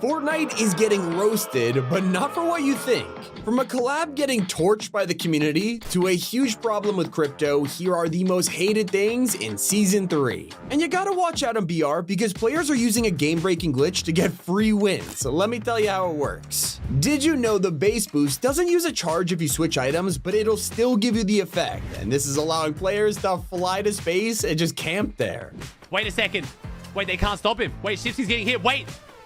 Fortnite is getting roasted, but not for what you think. From a collab getting torched by the community to a huge problem with crypto, here are the most hated things in Season 3. And you gotta watch out on BR because players are using a game-breaking glitch to get free wins, so let me tell you how it works. Did you know the base boost doesn't use a charge if you switch items, but it'll still give you the effect, and this is allowing players to fly to space and just camp there. Wait a second. Wait, they can't stop him. Wait, Shipsy's getting hit.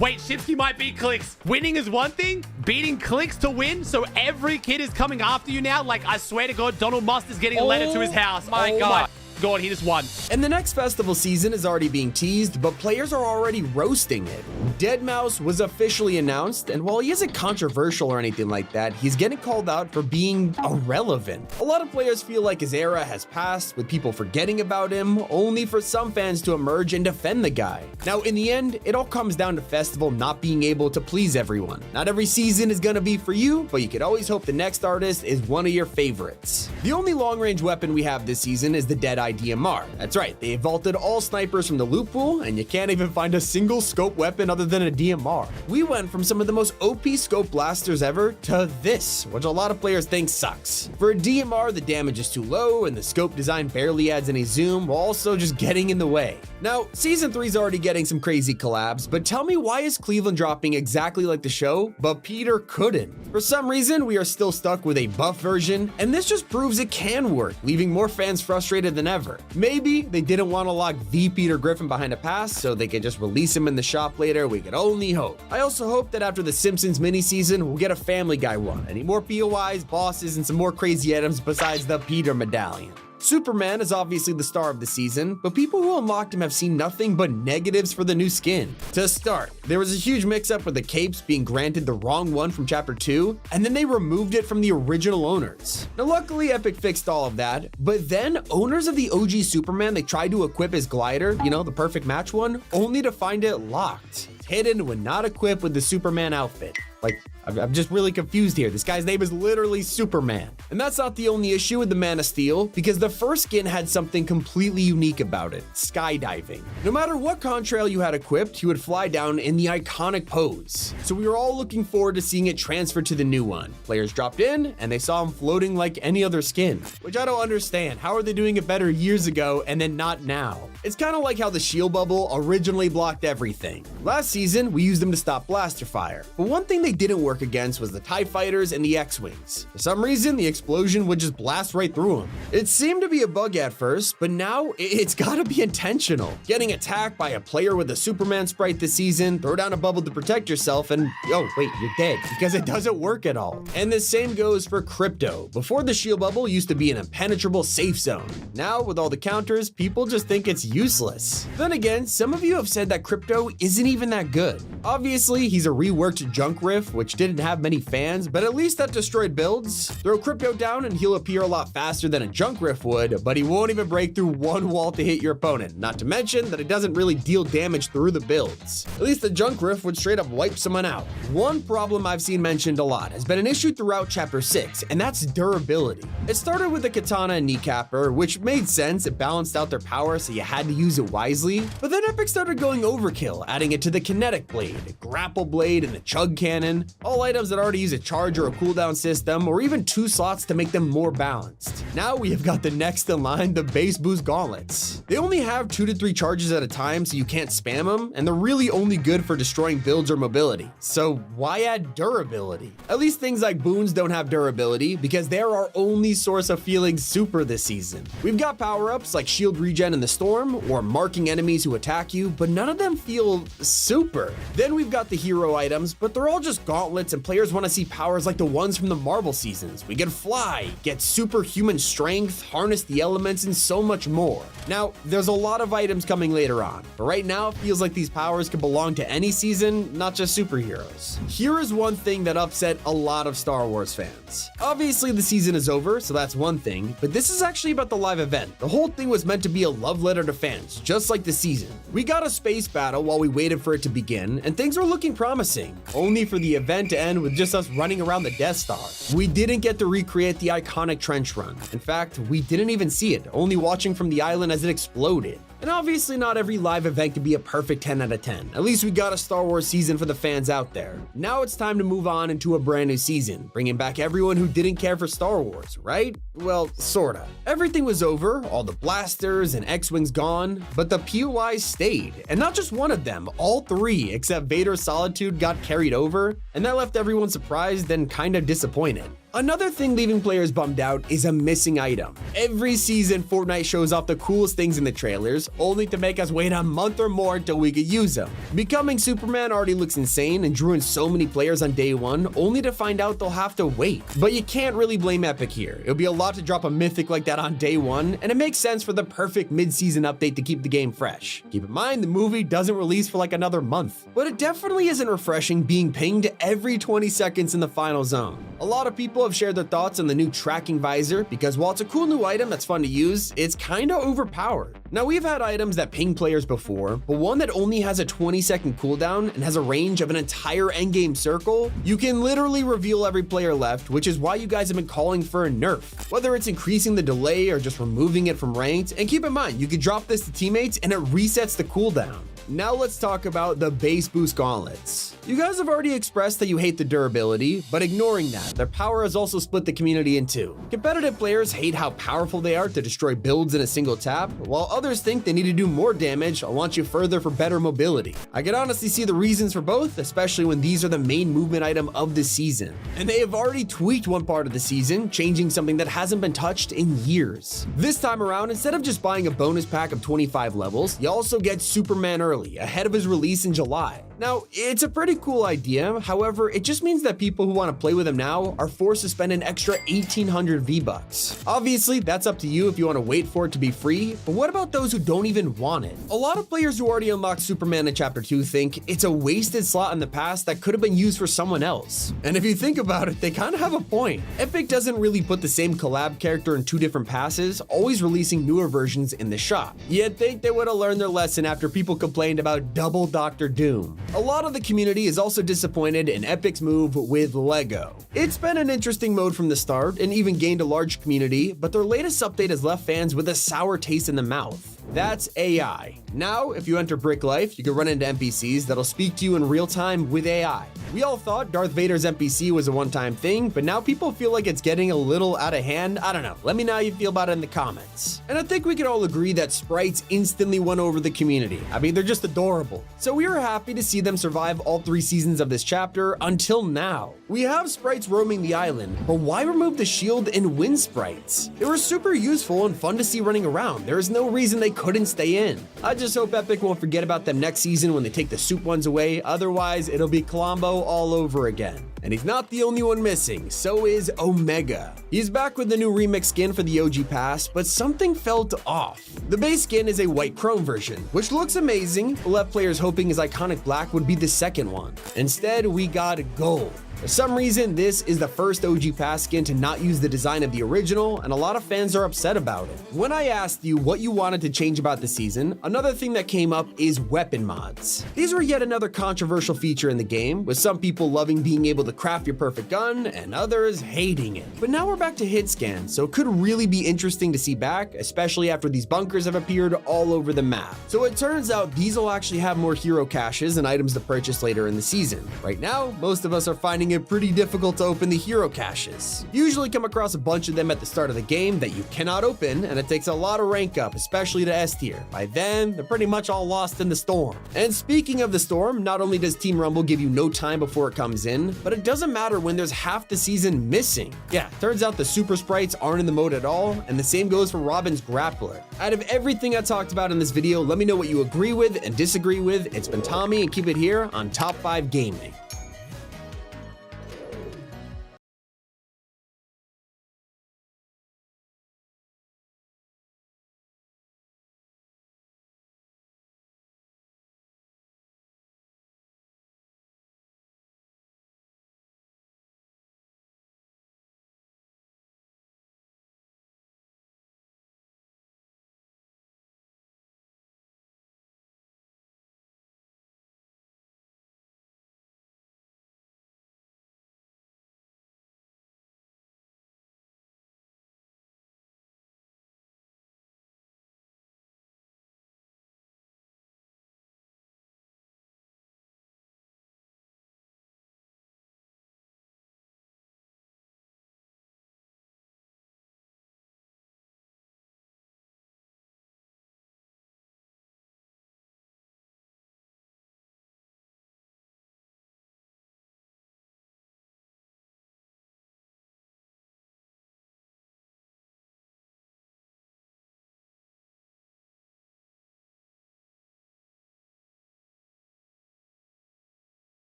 Wait, Shipsy might beat Clicks. Winning is one thing, beating Clicks to win, so every kid is coming after you now. Like, I swear to God, Donald Mustard's getting a letter to his house. My God. God, he just won. And the next festival season is already being teased, but players are already roasting it. Deadmau5 was officially announced, and while he isn't controversial or anything like that, he's getting called out for being irrelevant. A lot of players feel like his era has passed, with people forgetting about him, only for some fans to emerge and defend the guy. Now, in the end, it all comes down to Festival not being able to please everyone. Not every season is gonna be for you, but you could always hope the next artist is one of your favorites. The only long-range weapon we have this season is the Deadeye DMR. That's right, they vaulted all snipers from the loot pool, and you can't even find a single scope weapon other than a DMR. We went from some of the most OP scope blasters ever to this, which a lot of players think sucks. For a DMR, the damage is too low, and the scope design barely adds any zoom, while also just getting in the way. Now, Season 3 is already getting some crazy collabs, but tell me, why is Cleveland dropping exactly like the show, but Peter couldn't? For some reason, we are still stuck with a buff version, and this just proves it can work, leaving more fans frustrated than ever. Maybe they didn't want to lock the Peter Griffin behind a pass so they could just release him in the shop later. We could only hope. I also hope that after the Simpsons mini-season, we'll get a Family Guy one. Any more POIs, bosses, and some more crazy items besides the Peter medallion. Superman is obviously the star of the season, but people who unlocked him have seen nothing but negatives for the new skin. To start, there was a huge mix-up with the capes being granted the wrong one from Chapter 2, and then they removed it from the original owners. Now luckily Epic fixed all of that, but then owners of the OG Superman, they tried to equip his glider, you know, the perfect match one, only to find it locked. Hidden when not equipped with the Superman outfit. Like, I'm just really confused here. This guy's name is literally Superman. And that's not the only issue with the Man of Steel, because the first skin had something completely unique about it: skydiving. No matter what contrail you had equipped, he would fly down in the iconic pose. So we were all looking forward to seeing it transferred to the new one. Players dropped in, and they saw him floating like any other skin, which I don't understand. How are they doing it better years ago and then not now? It's kind of like how the shield bubble originally blocked everything. Last season, we used them to stop blaster fire, but one thing they didn't work against was the TIE fighters and the X-Wings. For some reason, the explosion would just blast right through them. It seemed to be a bug at first, but now it's gotta be intentional. Getting attacked by a player with a Superman sprite this season, throw down a bubble to protect yourself, and oh wait, you're dead, because it doesn't work at all. And the same goes for crypto. Before, the shield bubble used to be an impenetrable safe zone. Now, with all the counters, people just think it's useless. Then again, some of you have said that crypto isn't even that good. Obviously, he's a reworked junk riff, which didn't have many fans, but at least that destroyed builds. Throw crypto down and he'll appear a lot faster than a junk riff would, but he won't even break through one wall to hit your opponent. Not to mention that it doesn't really deal damage through the builds. At least the junk riff would straight up wipe someone out. One problem I've seen mentioned a lot has been an issue throughout Chapter 6, and that's durability. It started with the katana and kneecapper, which made sense. It balanced out their power, so you had to use it wisely. But then Epic started going overkill, adding it to the kinetic blade, grapple blade, and the chug cannon. All items that already use a charge or a cooldown system, or even 2 slots to make them more balanced. Now we have got the next in line, the base boost gauntlets. They only have 2 to 3 charges at a time, so you can't spam them, and they're really only good for destroying builds or mobility. So why add durability? At least things like boons don't have durability, because they're our only source of feeling super this season. We've got power-ups like shield regen in the storm, or marking enemies who attack you, but none of them feel super. Then we've got the hero items, but they're all just gauntlets, and players want to see powers like the ones from the Marvel seasons. We can fly, get superhuman strength, harness the elements, and so much more. Now, there's a lot of items coming later on, but right now it feels like these powers could belong to any season, not just superheroes. Here is one thing that upset a lot of Star Wars fans. Obviously, the season is over, so that's one thing, but this is actually about the live event. The whole thing was meant to be a love letter to fans, just like the season. We got a space battle while we waited for it to begin, and things were looking promising, only for the event to end with just us running around the Death Star. We didn't get to recreate the iconic trench run. In fact, we didn't even see it, only watching from the island as it exploded. And obviously not every live event can be a perfect 10 out of 10. At least we got a Star Wars season for the fans out there. Now it's time to move on into a brand new season, bringing back everyone who didn't care for Star Wars, right? Well, sorta. Everything was over, all the blasters and X-Wings gone, but the POIs stayed. And not just one of them, all three, except Vader's Solitude got carried over, and that left everyone surprised and kinda disappointed. Another thing leaving players bummed out is a missing item. Every season, Fortnite shows off the coolest things in the trailers, only to make us wait a month or more until we could use them. Becoming Superman already looks insane and drew in so many players on day one, only to find out they'll have to wait. But you can't really blame Epic here. It'll be a lot to drop a mythic like that on day one, and it makes sense for the perfect mid-season update to keep the game fresh. Keep in mind, the movie doesn't release for like another month. But it definitely isn't refreshing being pinged every 20 seconds in the final zone. A lot of people have shared their thoughts on the new tracking visor because while it's a cool new item that's fun to use, it's kinda overpowered. Now we've had items that ping players before, but one that only has a 20-second cooldown and has a range of an entire endgame circle, you can literally reveal every player left, which is why you guys have been calling for a nerf. Whether it's increasing the delay or just removing it from ranked, and keep in mind, you can drop this to teammates and it resets the cooldown. Now let's talk about the base boost gauntlets. You guys have already expressed that you hate the durability, but ignoring that, their power has also split the community in two. Competitive players hate how powerful they are to destroy builds in a single tap, while others think they need to do more damage or launch you further for better mobility. I can honestly see the reasons for both, especially when these are the main movement item of the season. And they have already tweaked one part of the season, changing something that hasn't been touched in years. This time around, instead of just buying a bonus pack of 25 levels, you also get Superman early, ahead of his release in July. Now, it's a pretty cool idea, however, it just means that people who want to play with him now are forced to spend an extra 1,800 V-Bucks. Obviously, that's up to you if you want to wait for it to be free, but what about those who don't even want it? A lot of players who already unlocked Superman in Chapter 2 think it's a wasted slot in the past that could have been used for someone else. And if you think about it, they kind of have a point. Epic doesn't really put the same collab character in two different passes, always releasing newer versions in the shop. You'd think they would have learned their lesson after people complained about double Dr. Doom. A lot of the community is also disappointed in Epic's move with Lego. It's been an interesting mode from the start and even gained a large community, but their latest update has left fans with a sour taste in the mouth. That's AI. Now, if you enter Brick Life, you can run into NPCs that'll speak to you in real time with AI. We all thought Darth Vader's NPC was a one-time thing, but now people feel like it's getting a little out of hand. I don't know. Let me know how you feel about it in the comments. And I think we can all agree that sprites instantly won over the community. I mean, they're just adorable. So we were happy to see them survive all 3 seasons of this chapter until now. We have sprites roaming the island, but why remove the shield and wind sprites? They were super useful and fun to see running around. There is no reason they couldn't stay in. I just hope Epic won't forget about them next season when they take the soup ones away, otherwise it'll be Colombo all over again. And he's not the only one missing, so is Omega. He's back with the new remix skin for the OG pass, but something felt off. The base skin is a white chrome version, which looks amazing, but left players hoping his iconic black would be the second one. Instead, we got gold. For some reason, this is the first OG pass skin to not use the design of the original, and a lot of fans are upset about it. When I asked you what you wanted to change about the season, another thing that came up is weapon mods. These were yet another controversial feature in the game, with some people loving being able to craft your perfect gun, and others hating it. But now we're back to hit scan, so it could really be interesting to see back, especially after these bunkers have appeared all over the map. So it turns out these will actually have more hero caches and items to purchase later in the season. Right now, most of us are finding it pretty difficult to open the hero caches. You usually come across a bunch of them at the start of the game that you cannot open, and it takes a lot of rank up, especially to S tier. By then, they're pretty much all lost in the storm. And speaking of the storm, not only does Team Rumble give you no time before it comes in, but it doesn't matter when there's half the season missing. Yeah, turns out the super sprites aren't in the mode at all, and the same goes for Robin's grappler. Out of everything I talked about in this video, let me know what you agree with and disagree with. It's been Tommy, and keep it here on Top 5 Gaming.